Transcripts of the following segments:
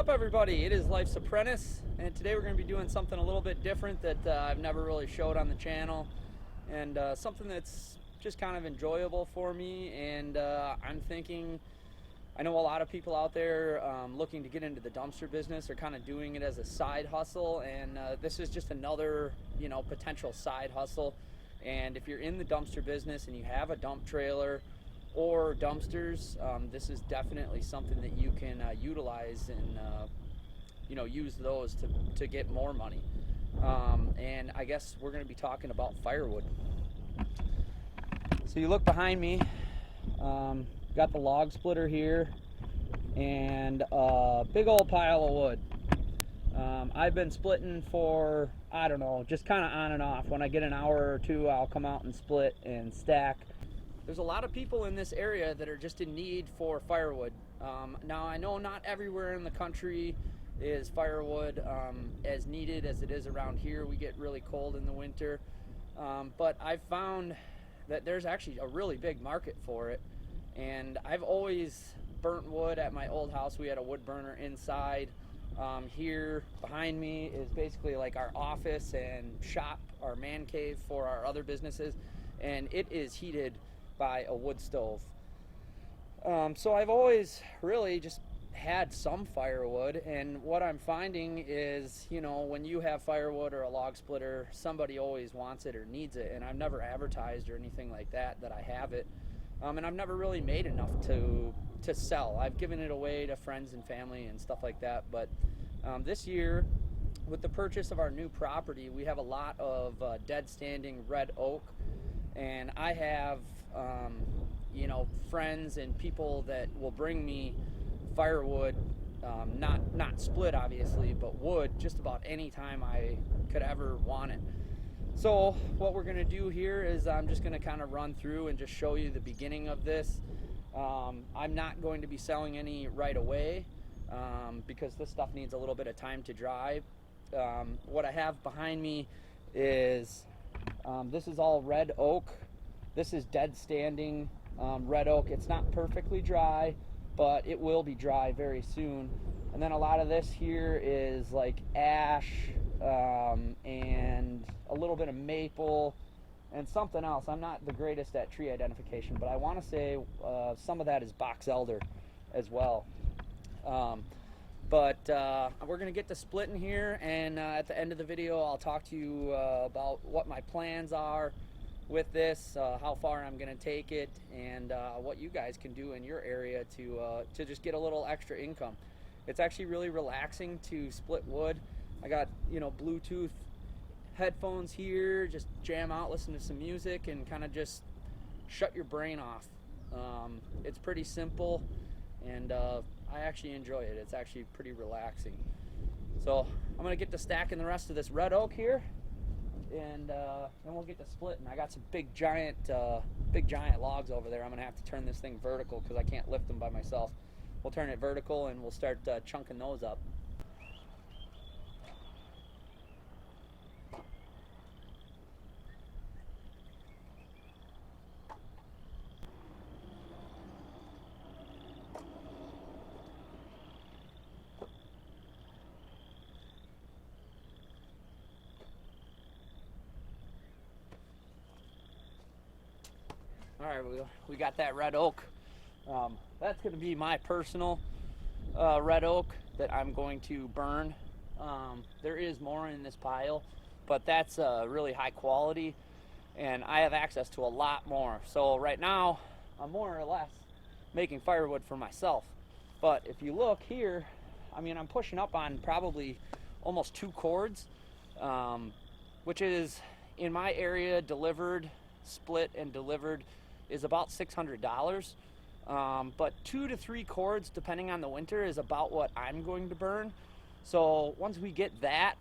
up, everybody? It is Life's Apprentice, and today we're going to be doing something a little bit different that I've never really showed on the channel, and something that's just kind of enjoyable for me. And I'm thinking, I know a lot of people out there looking to get into the dumpster business are kind of doing it as a side hustle, and this is just another, potential side hustle. And if you're in the dumpster business and you have a dump trailer or dumpsters, this is definitely something that you can utilize and use those to get more money. And I guess we're going to be talking about firewood. So you look behind me, got the log splitter here and a big old pile of wood. I've been splitting for, I don't know, just kind of on and off. When I get an hour or two, I'll come out and split and stack. There's a lot of people in this area that are just in need for firewood. Now, I know not everywhere in the country is firewood as needed as it is around here. We get really cold in the winter. But I've found that there's actually a really big market for it. And I've always burnt wood at my old house. We had a wood burner inside. Here behind me is basically like our office and shop, our man cave for our other businesses. And it is heated by a wood stove. So I've always really just had some firewood, and what I'm finding is, when you have firewood or a log splitter, somebody always wants it or needs it, and I've never advertised or anything like that I have it. And I've never really made enough to sell. I've given it away to friends and family and stuff like that, but this year, with the purchase of our new property, we have a lot of dead standing red oak, and I have friends and people that will bring me firewood, not split obviously, but wood, just about any time I could ever want it. So what we're going to do here is I'm just going to kind of run through and just show you the beginning of this. I'm not going to be selling any right away because this stuff needs a little bit of time to dry. What I have behind me is this is all red oak. This is dead standing red oak. It's not perfectly dry, but it will be dry very soon. And then a lot of this here is like ash and a little bit of maple and something else. I'm not the greatest at tree identification, but I want to say some of that is box elder as well. But we're going to get to splitting here, and at the end of the video I'll talk to you about what my plans are with this, how far I'm going to take it, and what you guys can do in your area to just get a little extra income. It's actually really relaxing to split wood. I got Bluetooth headphones here, just jam out, listen to some music, and kind of just shut your brain off. It's pretty simple, and I actually enjoy it. It's actually pretty relaxing. So I'm going to get to stacking the rest of this red oak here, and then we'll get to splitting. I got some big giant logs over there. I'm gonna have to turn this thing vertical because I can't lift them by myself. We'll turn it vertical and we'll start chunking those up. All right, we got that red oak. That's going to be my personal red oak that I'm going to burn. There is more in this pile, but that's really high quality, and I have access to a lot more. So right now, I'm more or less making firewood for myself. But if you look here, I'm pushing up on probably almost 2 cords, which is, in my area, delivered, split and delivered, is about $600. But 2 to 3 cords, depending on the winter, is about what I'm going to burn. So once we get that,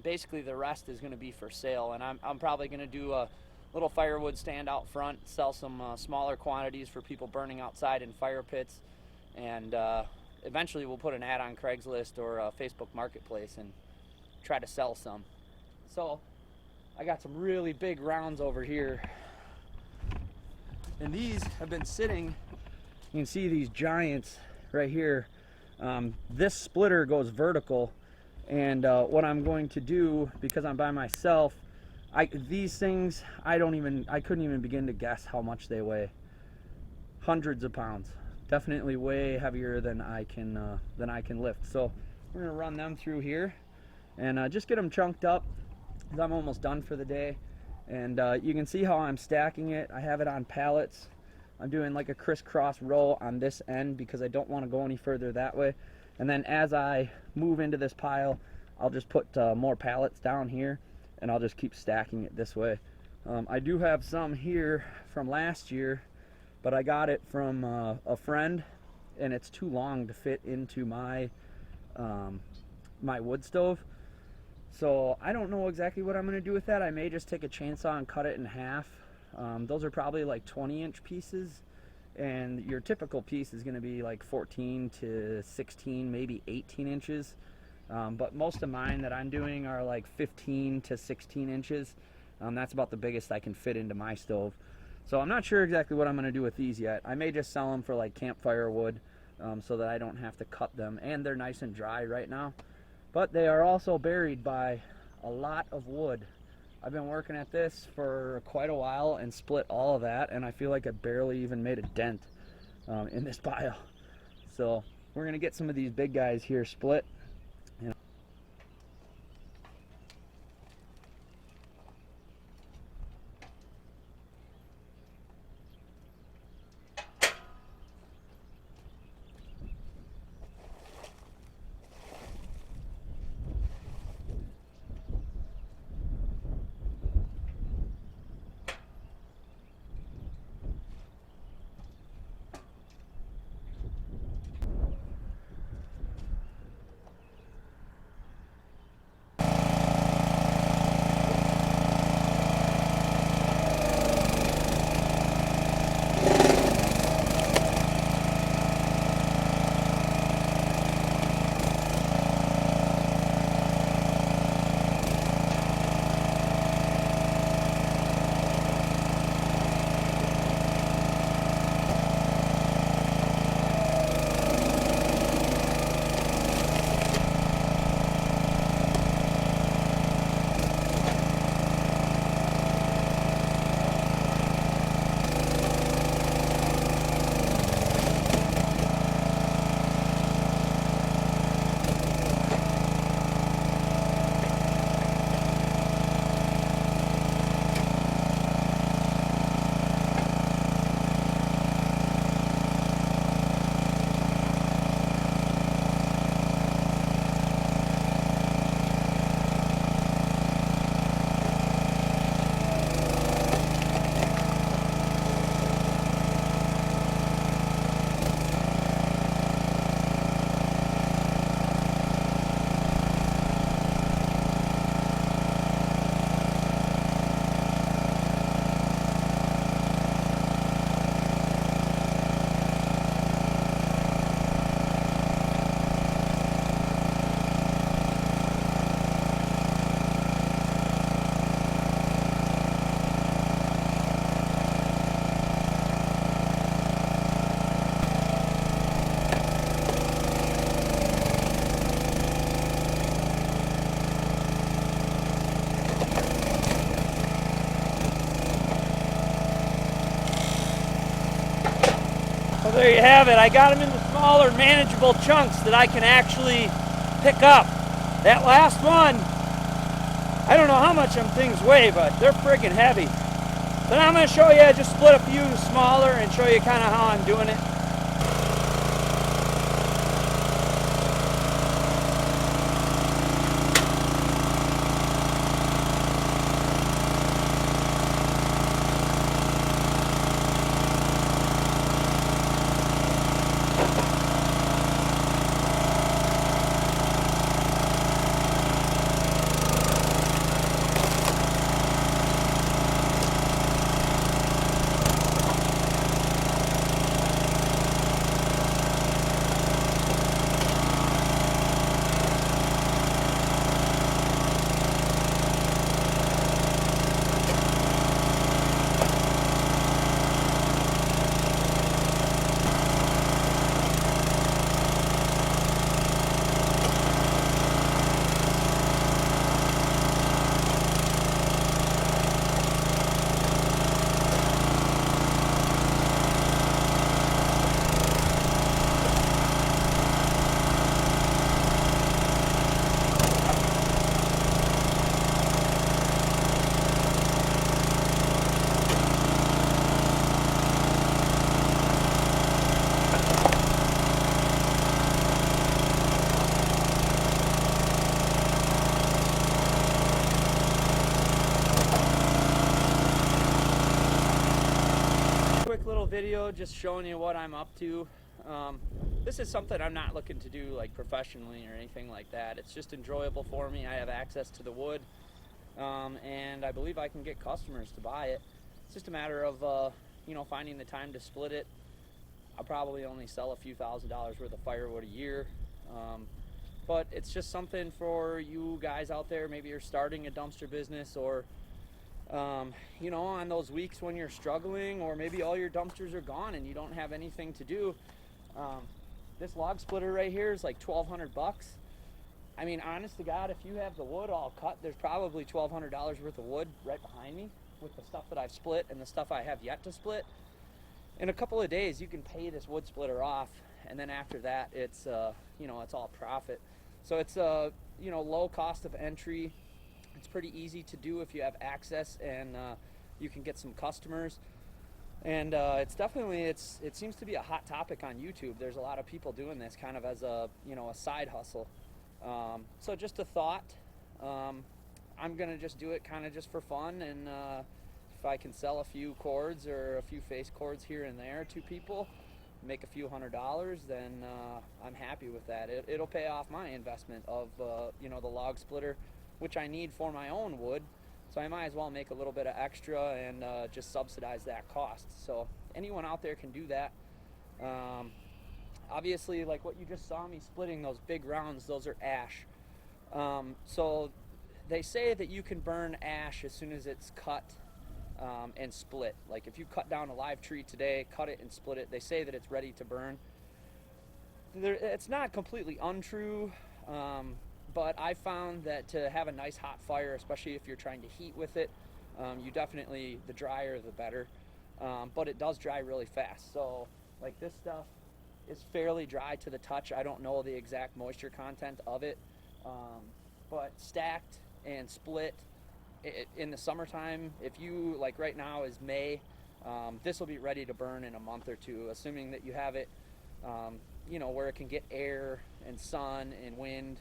basically the rest is going to be for sale, and I'm probably going to do a little firewood stand out front, sell some smaller quantities for people burning outside in fire pits, and eventually we'll put an ad on Craigslist or Facebook Marketplace and try to sell some. So I got some really big rounds over here, and these have been sitting. You can see these giants right here This splitter goes vertical, and what I'm going to do, because I'm by myself, these things, I couldn't even begin to guess how much they weigh. Hundreds of pounds, definitely way heavier than I can lift. So we're gonna run them through here and just get them chunked up, because I'm almost done for the day. And you can see how I'm stacking it. I have it on pallets. I'm doing like a crisscross row on this end because I don't want to go any further that way. And then as I move into this pile, I'll just put more pallets down here, and I'll just keep stacking it this way. I do have some here from last year, but I got it from a friend, and it's too long to fit into my my wood stove. So I don't know exactly what I'm going to do with that. I may just take a chainsaw and cut it in half. Those are probably like 20-inch pieces, and your typical piece is going to be like 14 to 16, maybe 18 inches. But most of mine that I'm doing are like 15 to 16 inches. That's about the biggest I can fit into my stove. So I'm not sure exactly what I'm going to do with these yet. I may just sell them for like campfire wood, so that I don't have to cut them, and they're nice and dry right now. But they are also buried by a lot of wood. I've been working at this for quite a while and split all of that, and I feel like I barely even made a dent in this pile. So we're gonna get some of these big guys here split. Well, there you have it. I got them into smaller, manageable chunks that I can actually pick up. That last one, I don't know how much them things weigh, but they're freaking heavy. Then I'm going to show you, just split a few smaller and show you kind of how I'm doing it. video just showing you what I'm up to. This is something I'm not looking to do like professionally or anything like that. It's just enjoyable for me. I have access to the wood, and I believe I can get customers to buy it. It's just a matter of finding the time to split it. I'll probably only sell a few $1,000s worth of firewood a year, but it's just something for you guys out there. Maybe you're starting a dumpster business, or on those weeks when you're struggling, or maybe all your dumpsters are gone and you don't have anything to do. This log splitter right here is like $1,200. I mean, honest to God, if you have the wood all cut, there's probably $1,200 worth of wood right behind me with the stuff that I've split and the stuff I have yet to split. In a couple of days, you can pay this wood splitter off, and then after that, it's it's all profit. So it's low cost of entry. It's pretty easy to do if you have access and you can get some customers. And it seems to be a hot topic on YouTube. There's a lot of people doing this kind of as a side hustle. So just a thought. I'm gonna just do it kind of just for fun, and if I can sell a few cords or a few face cords here and there to people, make a few $100s, then I'm happy with that. It'll pay off my investment of the log splitter, which I need for my own wood. So I might as well make a little bit of extra and just subsidize that cost. So anyone out there can do that. Obviously, like what you just saw me splitting, those big rounds, those are ash. So they say that you can burn ash as soon as it's cut and split. Like if you cut down a live tree today, cut it and split it, they say that it's ready to burn. It's not completely untrue. But I found that to have a nice hot fire, especially if you're trying to heat with it, the drier the better. But it does dry really fast. So like this stuff is fairly dry to the touch. I don't know the exact moisture content of it, but stacked and split in the summertime, if you, like right now is May, this will be ready to burn in a month or two, assuming that you have it where it can get air and sun and wind.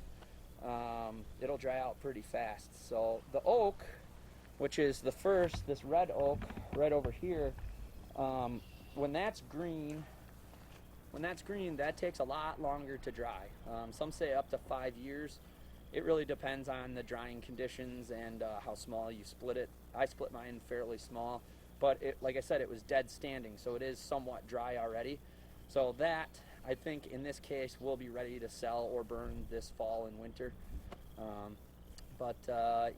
It'll dry out pretty fast. So the oak, which is this red oak right over here, when that's green, that takes a lot longer to dry. Some say up to 5 years. It really depends on the drying conditions and how small you split it. I split mine fairly small, but like I said, it was dead standing, so it is somewhat dry already. So that, I think in this case, will be ready to sell or burn this fall and winter.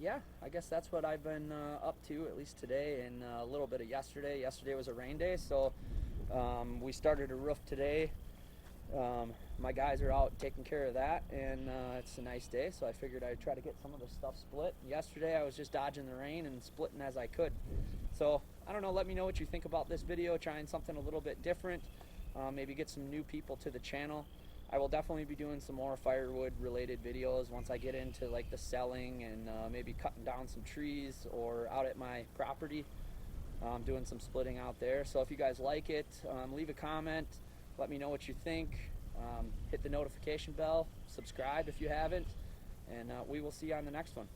Yeah, I guess that's what I've been up to, at least today, and a little bit of yesterday. Yesterday was a rain day, so we started a roof today. My guys are out taking care of that, and it's a nice day, so I figured I'd try to get some of the stuff split. Yesterday I was just dodging the rain and splitting as I could. So I don't know, let me know what you think about this video, trying something a little bit different. Maybe get some new people to the channel. I will definitely be doing some more firewood related videos once I get into like the selling and maybe cutting down some trees or out at my property, doing some splitting out there. So if you guys like it, leave a comment, let me know what you think. Hit the notification bell, subscribe if you haven't, and we will see you on the next one.